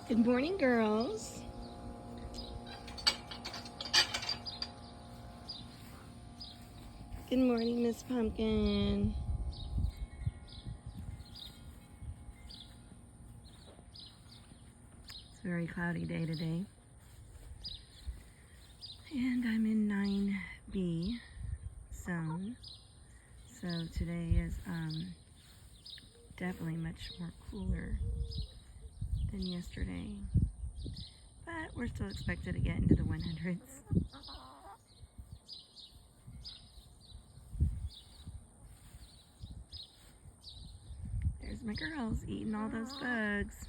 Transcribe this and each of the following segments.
Good morning, girls. Good morning, Miss Pumpkin. It's a very cloudy day today. And I'm in 9B zone. So today is definitely much more cooler than yesterday. But we're still expected to get into the 100s. There's my girls eating all those bugs.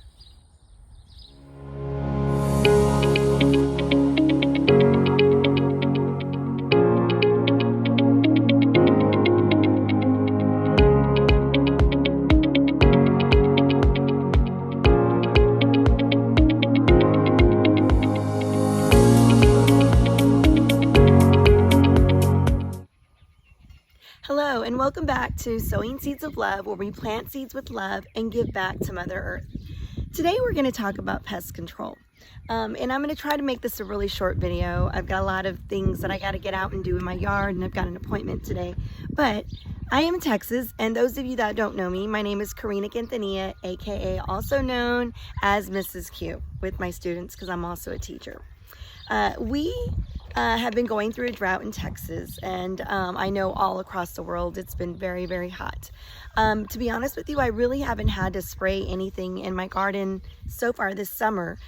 Hello and welcome back to Sowing Seeds of Love, where we plant seeds with love and give back to Mother Earth. Today we're going to talk about pest control. And I'm going to try to make this a really short video. I've got a lot of things that I got to get out and do in my yard, and I've got an appointment today. But I am in Texas, and those of you that don't know me, my name is Karina Quintanilla, aka also known as Mrs. Q, with my students because I'm also a teacher. We have been going through a drought in Texas, and I know all across the world it's been very, very hot. To be honest with you, I really haven't had to spray anything in my garden so far this summer,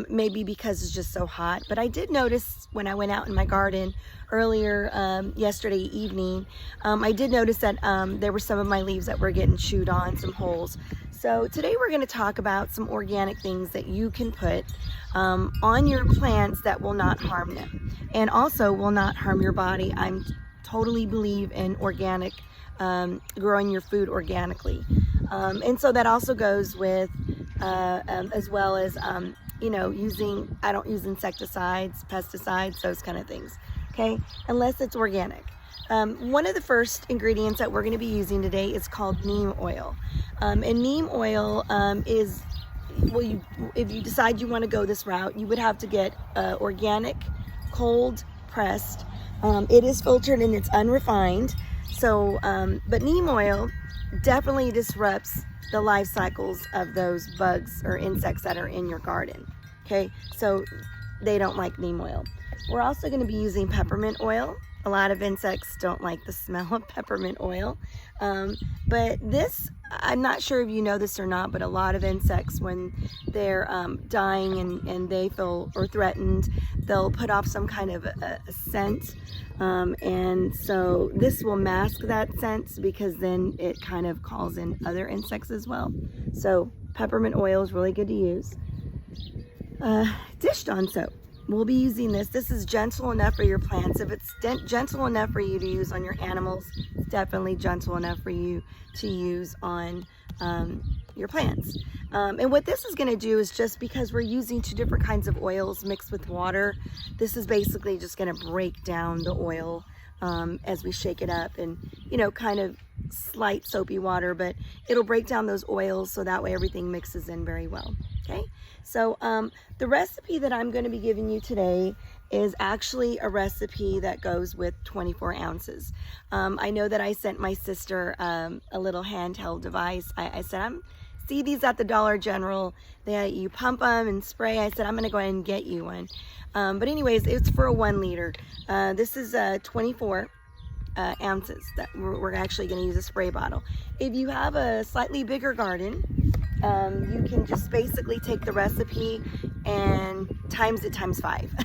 maybe because it's just so hot. But I did notice when I went out in my garden earlier yesterday evening, I did notice that there were some of my leaves that were getting chewed on, some holes. So today we're going to talk about some organic things that you can put on your plants that will not harm them and also will not harm your body. I totally believe in organic, growing your food organically. And so that also goes with as well as, you know, I don't use insecticides, pesticides, those kind of things, okay, unless it's organic. One of the first ingredients that we're going to be using today is called neem oil. And neem oil is, well, if you decide you want to go this route, you would have to get organic, cold pressed. It is filtered and it's unrefined. So, but neem oil definitely disrupts the life cycles of those bugs or insects that are in your garden. Okay, so they don't like neem oil. We're also going to be using peppermint oil. A lot of insects don't like the smell of peppermint oil. But this, I'm not sure if you know this or not, but a lot of insects, when they're dying and they feel or threatened, they'll put off some kind of a scent. And so this will mask that scent, because then it kind of calls in other insects as well. So peppermint oil is really good to use. Dish Dawn soap. We'll be using this. This is gentle enough for your plants. If it's gentle enough for you to use on your animals, it's definitely gentle enough for you to use on your plants. And what this is going to do is, just because we're using two different kinds of oils mixed with water, this is basically just going to break down the oil as we shake it up, and, you know, kind of slight soapy water, but it'll break down those oils so that way everything mixes in very well. Okay, so the recipe that I'm going to be giving you today is actually a recipe that goes with 24 ounces. I know that I sent my sister a little handheld device. I said, see these at the Dollar General. You pump them and spray. I said, I'm going to go ahead and get you one. But anyways, it's for a 1 liter. This is 24 ounces that we're actually going to use a spray bottle. If you have a slightly bigger garden, you can just basically take the recipe and times it times 5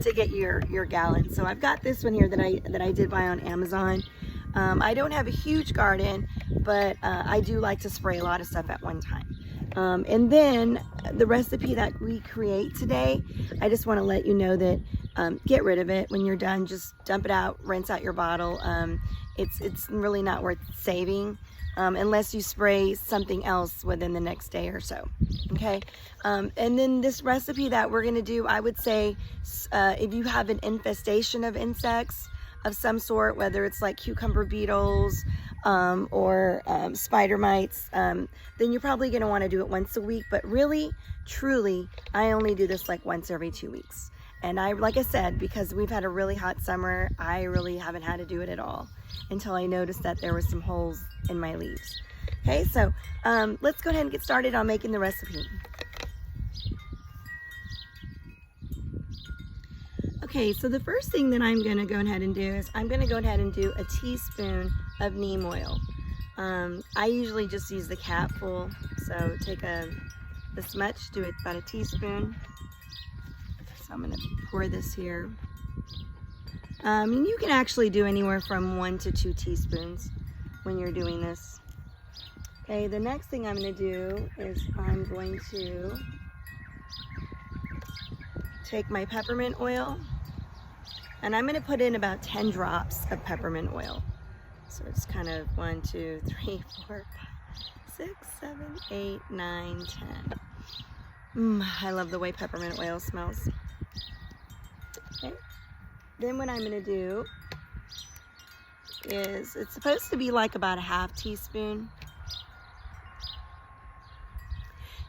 to get your gallon. So I've got this one here that I did buy on Amazon. I don't have a huge garden, but I do like to spray a lot of stuff at one time. And then the recipe that we create today, I just want to let you know that get rid of it when you're done. Just dump it out, rinse out your bottle. It's really not worth saving unless you spray something else within the next day or so. Okay, and then this recipe that we're going to do, I would say if you have an infestation of insects, of some sort, whether it's like cucumber beetles or spider mites, then you're probably going to want to do it once a week. But really, truly, I only do this like once every 2 weeks. And like I said, because we've had a really hot summer, I really haven't had to do it at all until I noticed that there were some holes in my leaves. Okay, so let's go ahead and get started on making the recipe. Okay, so the first thing that I'm going to go ahead and do is I'm going to go ahead and do a teaspoon of neem oil. I usually just use the capful, so take this much, do it about a teaspoon. So I'm going to pour this here. And you can actually do anywhere from 1 to 2 teaspoons when you're doing this. Okay, the next thing I'm going to do is I'm going to take my peppermint oil, and I'm going to put in about 10 drops of peppermint oil. So it's kind of 1, 2, 3, 4, 5, 6, 7, 8, 9, 10. I love the way peppermint oil smells. Okay. Then what I'm going to do is, it's supposed to be like about a half teaspoon.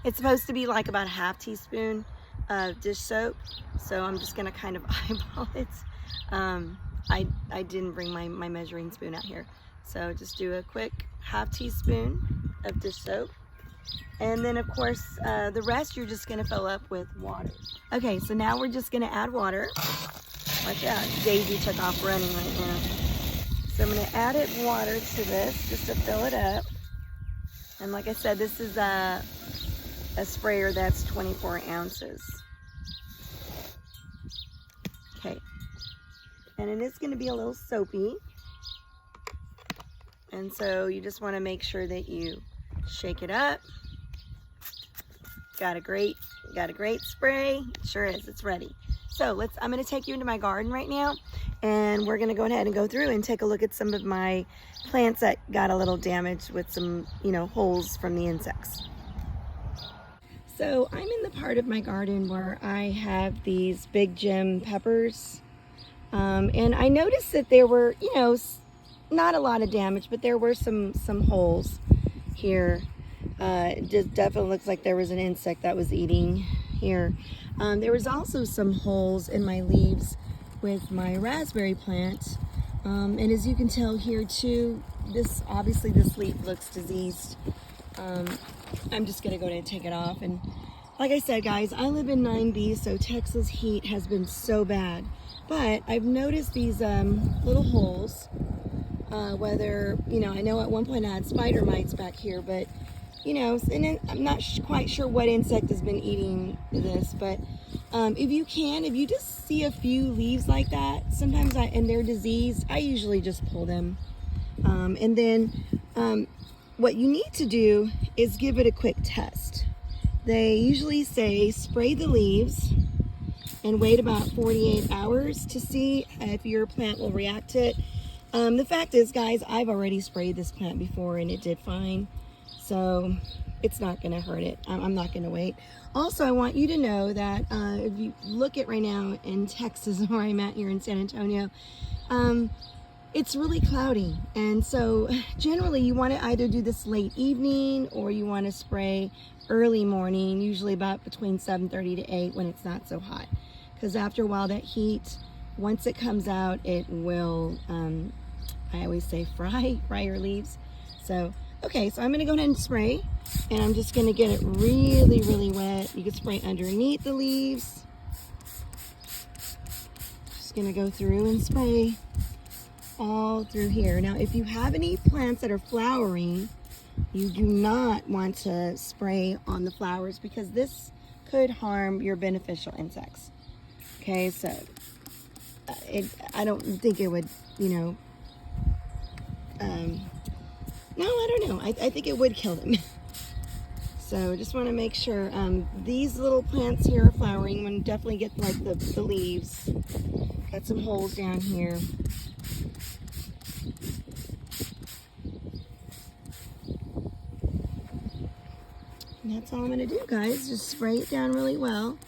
It's supposed to be like about a half teaspoon of dish soap. So I'm just going to kind of eyeball it. I didn't bring my measuring spoon out here. So just do a quick half teaspoon of dish soap. And then of course, the rest you're just going to fill up with water. Okay, so now we're just going to add water. Watch out, Daisy took off running right now. So I'm going to add water to this just to fill it up. And like I said, this is a sprayer that's 24 ounces. Okay. And it is going to be a little soapy. And so you just want to make sure that you shake it up. Got a great spray. It sure is. It's ready. So I'm going to take you into my garden right now, and we're going to go ahead and go through and take a look at some of my plants that got a little damaged with some, holes from the insects. So I'm in the part of my garden where I have these big gem peppers. And I noticed that there were, not a lot of damage, but there were some holes here. It just definitely looks like there was an insect that was eating here. There was also some holes in my leaves with my raspberry plant. And as you can tell here too, obviously this leaf looks diseased. I'm just gonna go ahead and take it off. And like I said, guys, I live in 9B, so Texas heat has been so bad. But I've noticed these little holes, whether, I know at one point I had spider mites back here, but, and I'm not quite sure what insect has been eating this, but if you just see a few leaves like that, sometimes and they're diseased, I usually just pull them. And then what you need to do is give it a quick test. They usually say spray the leaves and wait about 48 hours to see if your plant will react to it. The fact is, guys, I've already sprayed this plant before and it did fine. So it's not going to hurt it. I'm not going to wait. Also, I want you to know that if you look at right now in Texas, where I'm at here in San Antonio, it's really cloudy. And so generally you want to either do this late evening or you want to spray early morning, usually about between 7:30 to 8 when it's not so hot. Because after a while, that heat, once it comes out, it will, I always say fry your leaves. So, okay, so I'm going to go ahead and spray. And I'm just going to get it really, really wet. You can spray underneath the leaves. Just going to go through and spray all through here. Now, if you have any plants that are flowering, you do not want to spray on the flowers because this could harm your beneficial insects. Okay, so I don't think it would, no, I don't know. I think it would kill them. So just want to make sure these little plants here are flowering. I'm going to definitely get like the leaves. Got some holes down here. And that's all I'm going to do, guys. Just spray it down really well.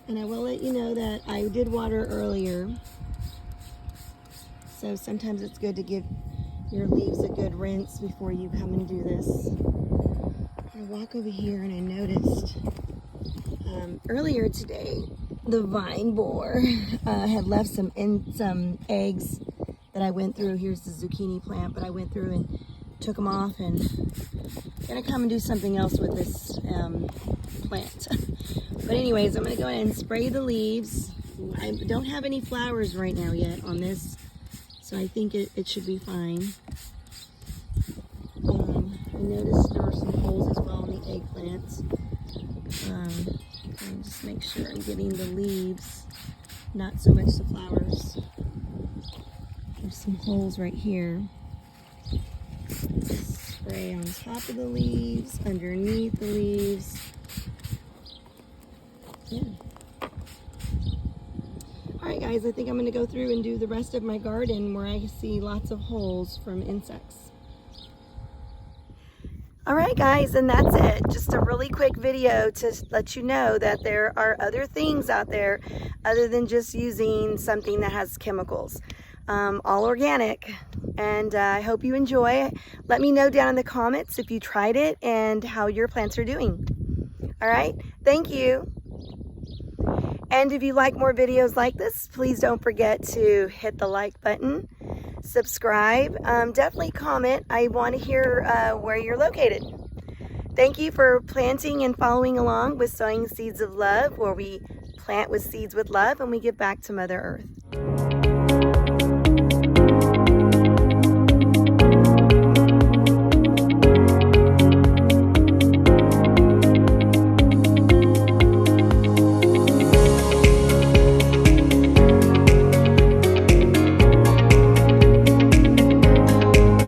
And I will let you know that I did water earlier. So sometimes it's good to give your leaves a good rinse before you come and do this. I walk over here and I noticed earlier today the vine borer had left some eggs that I went through. Here's the zucchini plant, but I went through and took them off, and I'm gonna come and do something else with this plant. But anyways, I'm gonna go ahead and spray the leaves. I don't have any flowers right now yet on this, so I think it should be fine. I noticed there were some holes as well in the eggplants. And just make sure I'm getting the leaves, not so much the flowers. There's some holes right here. Spray on top of the leaves, underneath the leaves. Yeah. Alright guys, I think I'm going to go through and do the rest of my garden where I see lots of holes from insects. Alright guys, and that's it. Just a really quick video to let you know that there are other things out there other than just using something that has chemicals. All organic, and I hope you enjoy. Let me know down in the comments if you tried it and how your plants are doing. Alright, thank you. And if you like more videos like this, please don't forget to hit the like button, subscribe, definitely comment. I want to hear where you're located. Thank you for planting and following along with Sowing Seeds of Love, where we plant with seeds with love and we give back to Mother Earth.